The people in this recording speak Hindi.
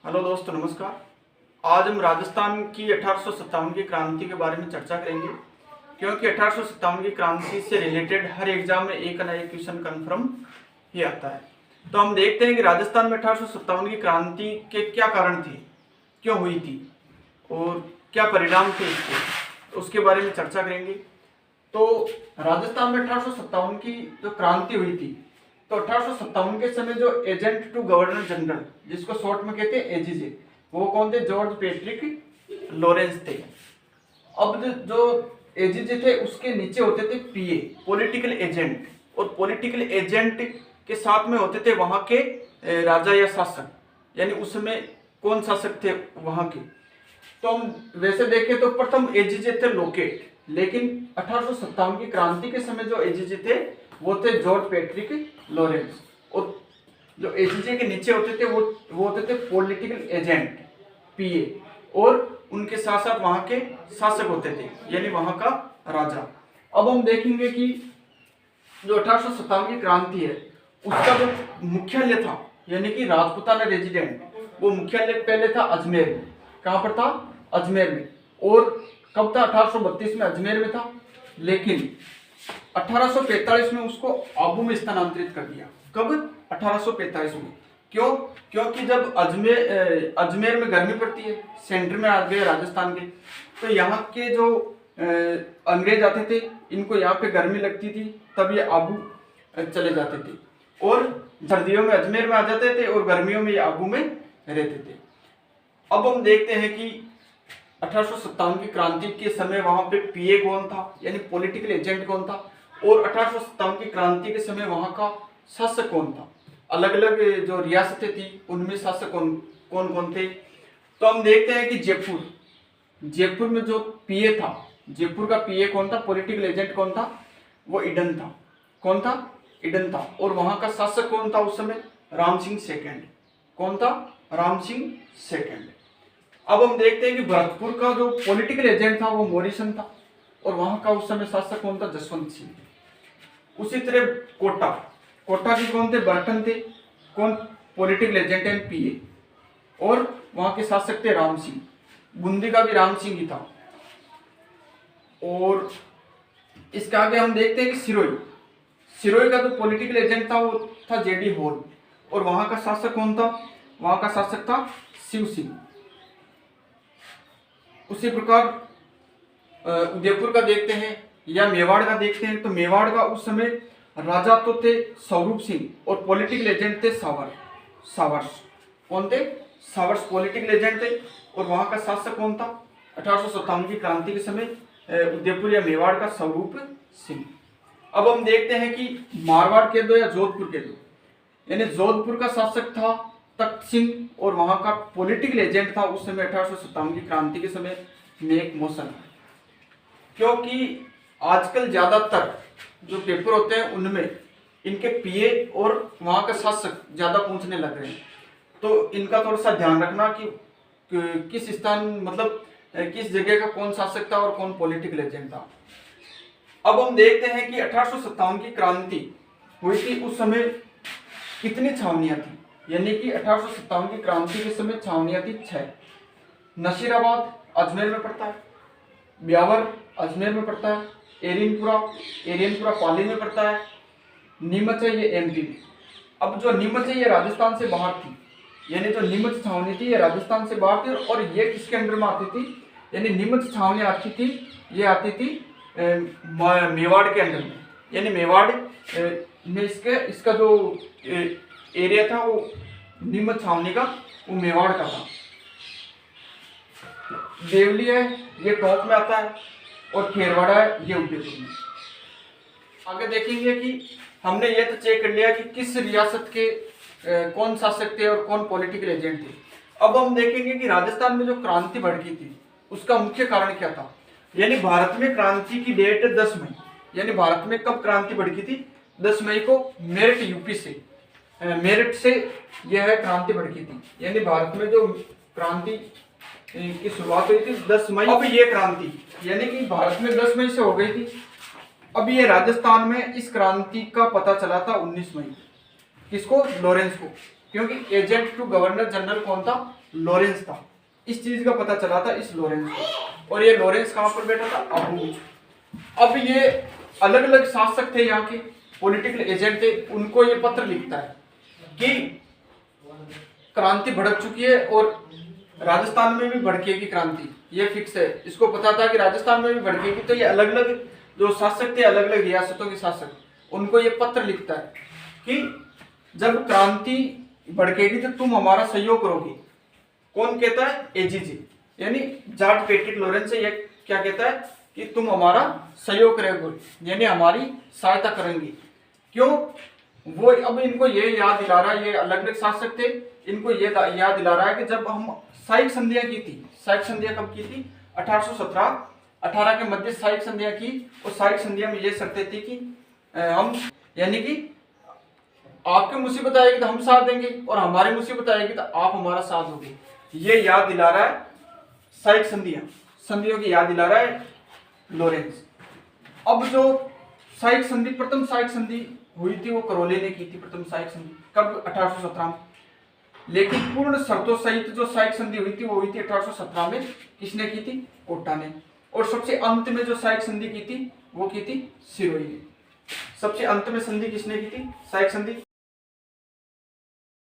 हेलो दोस्तों, नमस्कार। आज हम राजस्थान की 1857 की क्रांति के बारे में चर्चा करेंगे, क्योंकि 1857 की क्रांति से रिलेटेड हर एग्जाम में एक ना एक क्वेश्चन कन्फर्म ही आता है। तो हम देखते हैं कि राजस्थान में 1857 की क्रांति के क्या कारण थे, क्यों हुई थी और क्या परिणाम थे इसके, तो उसके बारे में चर्चा करेंगे। तो राजस्थान में 1857 की जो क्रांति हुई थी, तो 1857 के समय जो एजेंट टू गवर्नर जनरल, जिसको शॉर्ट में कहते हैं एजीजे, वो कौन थे? जॉर्ज पैट्रिक लॉरेंस थे। अब जो एजीजे थे उसके नीचे होते थे पीए, पॉलिटिकल एजेंट, और पॉलिटिकल एजेंट के साथ में होते थे वहां के राजा या शासक, यानी उस समय कौन शासक थे वहां के। तो हम वैसे देखें तो प्रथम एजीजे थे लोकेट, लेकिन 1857 की क्रांति के समय जो एजीजे थे वो थे जॉर्ज पैट्रिक लॉरेंस, और जो एजीजे के नीचे होते थे वो होते थे पॉलिटिकल एजेंट पीए, और उनके साथ साथ वहां के शासक होते थे, यानी वहां का राजा। अब हम देखेंगे कि जो 1857 की क्रांति है उसका जो मुख्यालय था, यानी कि राजपुताना रेजिडेंट, वो मुख्यालय पहले था अजमेर में। कहां पर था? अजमेर में। और कब था? 1832 में अजमेर में था, लेकिन 1845 में उसको आबू में स्थानांतरित कर दिया। कब? 1845 में। क्यों? क्योंकि जब अजमेर में गर्मी पड़ती है, सेंटर में आ गए राजस्थान के, तो यहाँ के जो अंग्रेज आते थे, इनको यहाँ पे गर्मी लगती थी, तब ये आबू चले जाते थे, और सर्दियों में अजमेर में आ जाते थे और गर्मियों में ये आबू में रहते थे। अब हम देखते हैं कि 1857 की क्रांति के समय वहां पे पीए कौन था, यानी पॉलिटिकल एजेंट कौन था, और 1857 की क्रांति के समय वहां का शासक कौन था। अलग अलग जो रियासतें थी उनमें शासक कौन कौन थे। तो हम देखते हैं कि जयपुर में जो पीए था, जयपुर का पीए कौन था, पॉलिटिकल एजेंट कौन था? वो ईडन था। कौन था? ईडन था। और वहां का शासक कौन था उस समय? राम सिंह सेकंड। कौन था? राम सिंह सेकंड। अब हम देखते हैं कि भरतपुर का जो पॉलिटिकल एजेंट था वो मॉरिसन था, और वहां का उस समय शासक कौन था? जसवंत सिंह। उसी तरह कोटा के कौन थे? बर्टन थे। कौन? पॉलिटिकल एजेंट एंड पीए, और वहां के शासक थे राम सिंह। बूंदी का भी राम सिंह ही था। और इसके आगे हम देखते हैं कि सिरोही का जो पॉलिटिकल एजेंट था वो था जेडी हॉल, और वहां का शासक कौन था? वहां का शासक था शिव सिंह। उसी प्रकार उदयपुर का देखते हैं या मेवाड़ का देखते हैं, तो मेवाड़ का उस समय राजा तो थे स्वरूप सिंह, और पॉलिटिकल एजेंट थे सावर्स। कौन थे? सावर्स पॉलिटिकल एजेंट थे, और वहां का शासक कौन था 1857 की क्रांति के समय? उदयपुर या मेवाड़ का स्वरूप सिंह। अब हम देखते हैं कि मारवाड़ के दो या जोधपुर के दो, यानी जोधपुर का शासक था तख्त सिंह, और वहां का पॉलिटिकल एजेंट था उस समय 1857 की क्रांति के समय मेक मोशन। क्योंकि आजकल ज्यादातर जो पेपर होते हैं उनमें इनके पीए और वहां का शासक ज्यादा पूछने लग रहे हैं, तो इनका थोड़ा सा ध्यान रखना कि किस स्थान, मतलब किस जगह का कौन शासक था और कौन पॉलिटिकल एजेंट था। अब हम देखते हैं कि 1857 की क्रांति हुई थी उस समय कितनी छावनियां थी, यानी कि 1857 की क्रांति के समय छावनियां थी 6। नशीराबाद अजमेर में पड़ता है, ब्यावर अजमेर में पड़ता है, एरियनपुरा पाली में पड़ता है, नीमच है ये एमपी में। अब जो नीमच है ये राजस्थान से बाहर थी, यानी जो नीमच छावनी थी ये राजस्थान से बाहर थी, और ये किसके अंडर में आती थी? यानी नीमच छावनी आती थी, ये आती थी मेवाड़ के अंडर में, यानी मेवाड़ में इसका जो एरिया था वो नीमच छावनी का वो मेवाड़ का था। देवली है ये टॉप में आता है, और खेरवाड़ा है ये उदयपुर में। आगे देखेंगे कि हमने ये तो चेक कर लिया कि किस रियासत के कौन शासक थे और कौन पॉलिटिकल एजेंट थे। अब हम देखेंगे कि राजस्थान में जो क्रांति भड़की थी उसका मुख्य कारण क्या था। यानी भारत में क्रांति की डेट 10 मई, यानी भारत में कब क्रांति भड़की थी? 10 मई को मेरठ यूपी से, मेरठ से यह क्रांति भड़की थी। यानी भारत में जो क्रांति की शुरुआत हुई थी 10 मई। अब ये क्रांति यानी कि भारत में 10 मई से हो गई थी। अब ये राजस्थान में इस क्रांति का पता चला था 19 मई। किसको? लॉरेंस को। क्योंकि एजेंट टू गवर्नर जनरल कौन था? लॉरेंस था। इस चीज का पता चला था इस लॉरेंस को। और ये लॉरेंस कहां पर बैठा था? अबूज। अब ये अलग अलग शासक थे, यहाँ के पॉलिटिकल एजेंट थे, उनको ये पत्र लिखता है कि क्रांति भड़क चुकी है और राजस्थान में भी भड़केगी क्रांति, ये फिक्स है। इसको पता था कि राजस्थान में भी भड़केगी, तो ये अलग अलग जो शासक थे, अलग अलग रियासतों के शासक, उनको ये पत्र लिखता है कि जब क्रांति भड़केगी तो तुम हमारा सहयोग करोगे। कौन कहता है? एजीजी, यानी जाट पेट्रिक लॉरेंस से ये क्या कहता है कि तुम हमारा सहयोग करोगे, यानी हमारी सहायता करेंगे। क्यों? वो अब इनको ये याद दिला रहा है, ये अलग अलग शासक थे, इनको ये याद दिला रहा है कि जब हम साइक संधियां की थी, साइक संधियां कब की थी? 1817-18 के मध्य साइक संधियां की। और साइक संधियां में ये शर्तें थी कि हम, यानी कि आपकी मुसीबत आएगी तो हम साथ देंगे और हमारी मुसीबत आएगी तो आप हमारा साथ दोगे। ये याद दिला रहा है साइक संधियों की याद दिला रहा है लॉरेंस। अब जो साइक संधि, प्रथम साइक संधि हुई थी वो करौली ने की थी। प्रथम साइक संधि कब? 1817 में। लेकिन पूर्ण शर्तों सहित जो साइक संधि हुई थी वो हुई थी 1817 में। किसने की थी? कोटा ने। और सबसे अंत में जो साइक संधि की थी वो की थी सिरोही ने। सबसे अंत में संधि किसने की थी? साइक संधि